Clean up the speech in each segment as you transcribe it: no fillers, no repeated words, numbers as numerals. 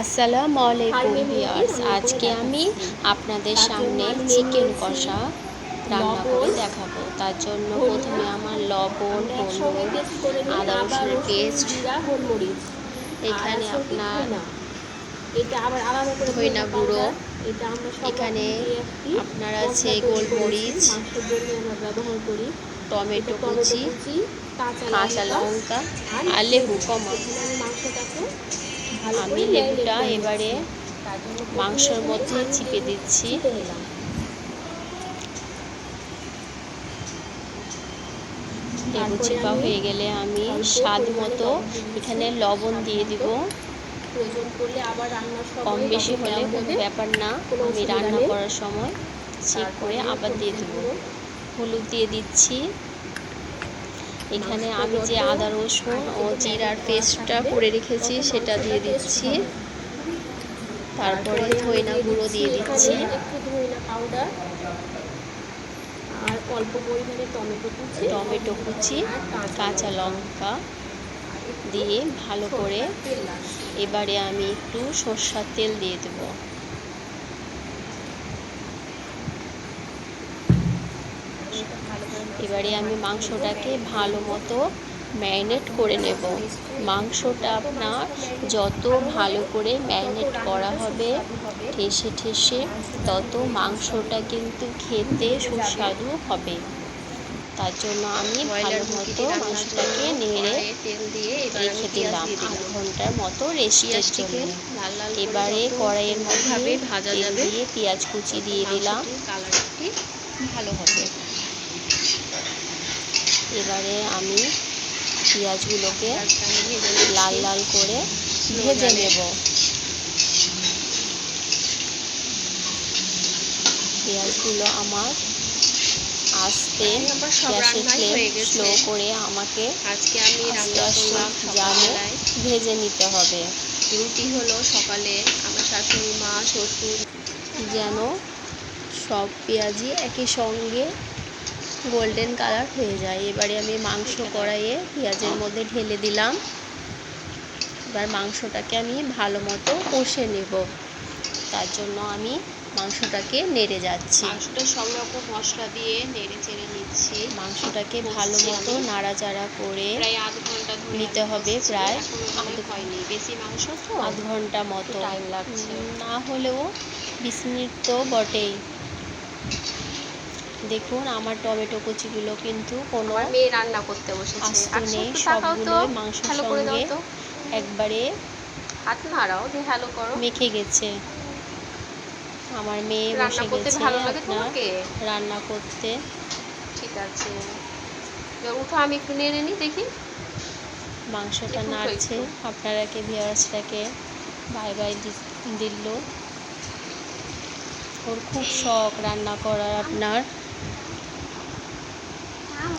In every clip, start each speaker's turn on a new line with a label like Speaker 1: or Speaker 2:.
Speaker 1: আসসালামু আলাইকুম ভিউয়ার্স, আজকে আমি আপনাদের সামনে চিকেন কষা রান্না করে দেখাবো। তার জন্য প্রথমে আমার লবণ, হলুদ, আদা রসুনের পেস্ট, এখানে আপনার ধইনা গুঁড়ো, এখানে আপনার আছে গোলমরিচ, টমেটো কুচি, কাঁচা লঙ্কা আর লেবু কমা। আমি লেবুটা এবারে মাংসের মধ্যে চিপে দিচ্ছি। লেবু চিপা হয়ে গেলে আমি স্বাদ মতো এখানে লবণ দিয়ে দিব। কম বেশি হলে কোনো ব্যাপার না, আমি রান্না করার সময় চেক করে আবার দিয়ে দেব। হলুদ দিয়ে দিচ্ছি। এখানে আমি যে আদা রসুন ও জিরার পেস্টটা করে রেখেছি সেটা দিয়ে দিচ্ছি। তারপরে ধইনা গুঁড়ো দিয়ে দিচ্ছি,
Speaker 2: আর অল্প পরিমাণে
Speaker 1: টমেটো কুচি, কাঁচা লঙ্কা দিয়ে ভালো করে এবারে আমি একটু সরষের তেল দিয়ে দেব। এবারে আমি মাংসটাকে ভালো মতো ম্যারিনেট করে নেব। মাংসটা আপনার যত ভালো করে ম্যারিনেট করা হবে ঠেসে ঠেসে, তত মাংসটা কিন্তু খেতে সুস্বাদু হবে। তার জন্য আমি ভালো মতো মাংসটাকে নেড়ে রেখে দিলাম 8 ঘন্টার মতো রেস্টের জন্য। এবারে কড়াইয়ের মধ্যে তেল দিয়ে পেঁয়াজ কুচি দিয়ে দিলাম। ভালো হবে। এবারে আমি পেঁয়াজগুলোকে লাল লাল করে ভেজে নেব। পেঁয়াজগুলো আমার আস্তে গ্যাসের ফ্লেম স্লো করে আমাকে আস্তে জালে ভেজে নিতে হবে।
Speaker 2: রুটি হলো সকালে আমার শাশুড়ি মা শ্বশুর
Speaker 1: যেন সব পেঁয়াজই একই সঙ্গে গোল্ডেন কালার হয়ে যায়। এবারে আমি মাংস কড়াইয়ে পেঁয়াজের মধ্যে ঢেলে দিলাম। এবার মাংসটাকে আমি ভালো মতো কষে নেব। তার জন্য আমি মাংসটাকে নেড়ে যাচ্ছি।
Speaker 2: মাংসটা সব রকম মশলা দিয়ে নেড়ে চেড়ে নিচ্ছি।
Speaker 1: মাংসটাকে ভালো মতো নাড়াচাড়া করে
Speaker 2: প্রায় আধ ঘন্টা
Speaker 1: নিতে হবে। প্রায়
Speaker 2: হয়নি, বেশি মাংস তো
Speaker 1: আধ ঘন্টা মতো
Speaker 2: টাইম লাগছে,
Speaker 1: না হলেও 20 মিনিট তো বটেই। দেখুন আমার টমেটো কুচিগুলো কিন্তু কোনো
Speaker 2: মেয়ে রান্না করতে বসেছে,
Speaker 1: আস্তে নেই, সবগুলো মাংসের সঙ্গে একবারে
Speaker 2: হাত নাড়াও দিয়ে হ্যালো করো
Speaker 1: মেখে গেছে। আমার মেয়ে বসে গেছে আপনার রান্না করতে।
Speaker 2: ঠিক আছে, উঠো আমি একটু নেড়ে নিই দেখি।
Speaker 1: মাংসটা নাড়ছে। আপনারাকে ভিউয়ার্সটাকে বাই বাই দিল। ওর খুব শখ রান্না করার আপনার।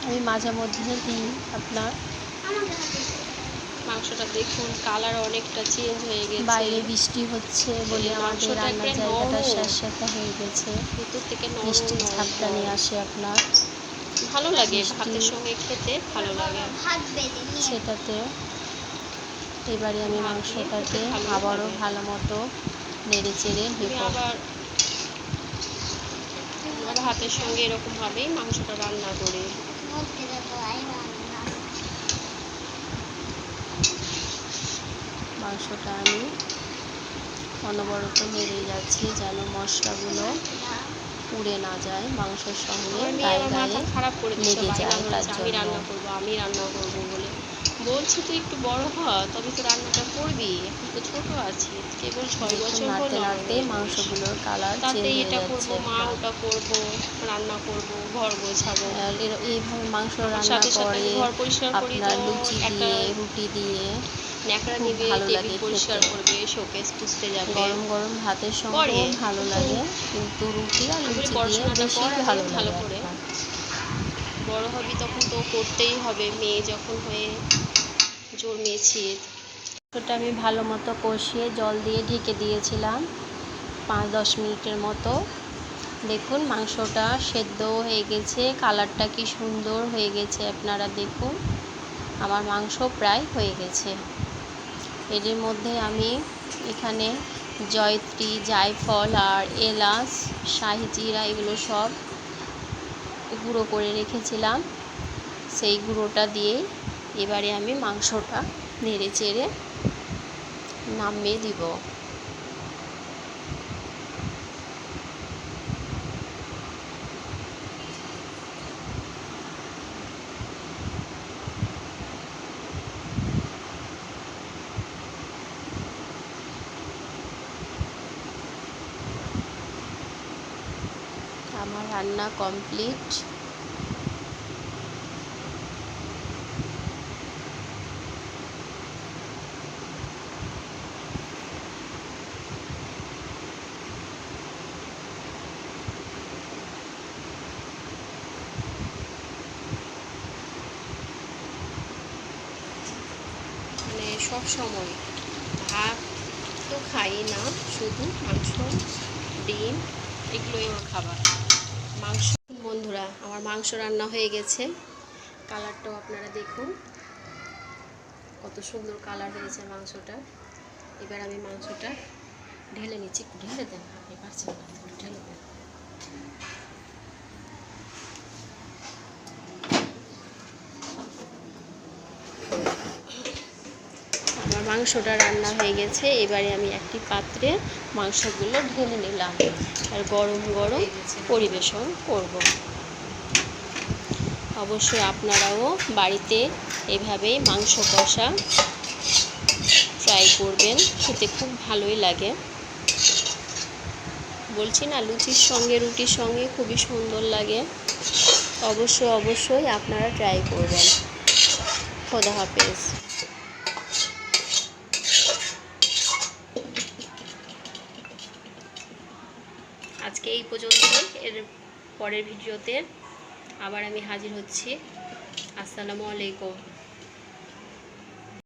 Speaker 1: আমি মাঝে মধ্যে দিই আপনার।
Speaker 2: মাংসটা দেখুন কালার অনেকটা চেঞ্জ হয়ে গেছে।
Speaker 1: বাইরে বৃষ্টি হচ্ছে বলে আমাদের রান্নার জায়গাটা স্যাঁতস্যাঁতে হয়ে গেছে।
Speaker 2: ভিতর থেকে
Speaker 1: বৃষ্টির ঝাপটা নিয়ে আসে আপনার।
Speaker 2: ভালো লাগে, ভাতের সঙ্গে খেতে ভালো লাগে
Speaker 1: সেটাতে। এবারে আমি মাংসটাকে আবারও ভালো মতো নেড়ে চেড়ে নেব।
Speaker 2: আবার ভাতের সঙ্গে এরকম ভাবেই মাংসটা রান্না করি।
Speaker 1: মাংসটা আমি অনবরত নেড়ে যাচ্ছি যেন মশলাগুলো পুড়ে না যায় মাংসের সঙ্গে, গায়ে গায়ে লেগে যায়। তার জন্য
Speaker 2: আমি রান্না করবো বলে বলছি, তুই একটু বড় হ, তবে তো রান্নাটা করবি, এখন তো ছোট আছি, কেবল 6 বছর
Speaker 1: নাড়তে নাড়তে মাংসগুলোর কালার চেঞ্জ হয়ে যাচ্ছে।
Speaker 2: মা ওটা করবো, রান্না করবো, ঘর গোছাবো।
Speaker 1: এইভাবে মাংস রান্না করে আপনার লুচি দিয়ে রুটি দিয়ে ভালো লাগে খেতে।
Speaker 2: শোকেস পুষতে যাবে,
Speaker 1: গরম গরম ভাতের সঙ্গে ভালো লাগে, কিন্তু রুটি আর লুচি দিয়ে বেশি ভালো লাগে।
Speaker 2: বড় হবি তখন তো করতেই হবে, মেয়ে যখন হয়ে জন্মেছি।
Speaker 1: ওটা আমি ভালো মতো কষিয়ে জল দিয়ে ঢেকে দিয়েছিলাম 5-10 মিনিটের মতো। দেখুন মাংসটা সেদ্ধ হয়ে গেছে, কালারটা কি সুন্দর হয়ে গেছে আপনারা দেখুন। আমার মাংস প্রায় হয়ে গেছে। এর মধ্যে আমি এখানে জয়ত্রী, জায়ফল আর এলাচ, শাহি জিরা এগুলো সব গুঁড়ো করে রেখেছিলাম। সেই গুঁড়োটা দিয়ে এবারে আমি মাংসটা নেড়ে চেড়ে নামিয়ে দিব। আমার রান্না কমপ্লিট।
Speaker 2: মানে সব সময় ভাত তো খাই না, শুধু মাংস, ডিম এগুলোই আমার খাবার। মাংস বন্ধুরা, আমার মাংস রান্না হয়ে গেছে। কালারটাও আপনারা দেখুন, কত সুন্দর কালার হয়েছে মাংসটা। এবার আমি মাংসটা ঢেলে নিচ্ছি। একটু ঢেলে দেন, আপনি পারছেন না, একটু ঢেলে দেন। আমার মাংসটা রান্না হয়ে গেছে। এবারে আমি একটি পাত্রে মাংসগুলো ঢেলে নিলাম আর গরম গরম পরিবেশন করব। অবশ্যই আপনারাও বাড়িতে এভাবেই মাংস কষা ট্রাই করবেন, খেতে খুব ভালোই লাগে। বলছি না, লুচির সঙ্গে, রুটির সঙ্গে খুবই সুন্দর লাগে। অবশ্যই আপনারা ট্রাই করবেন। খোদা হাফেজ। আজকে এই পর্যন্তই। এর পরের ভিডিওতে আবার আমি হাজির হচ্ছি। আসসালামু আলাইকুম।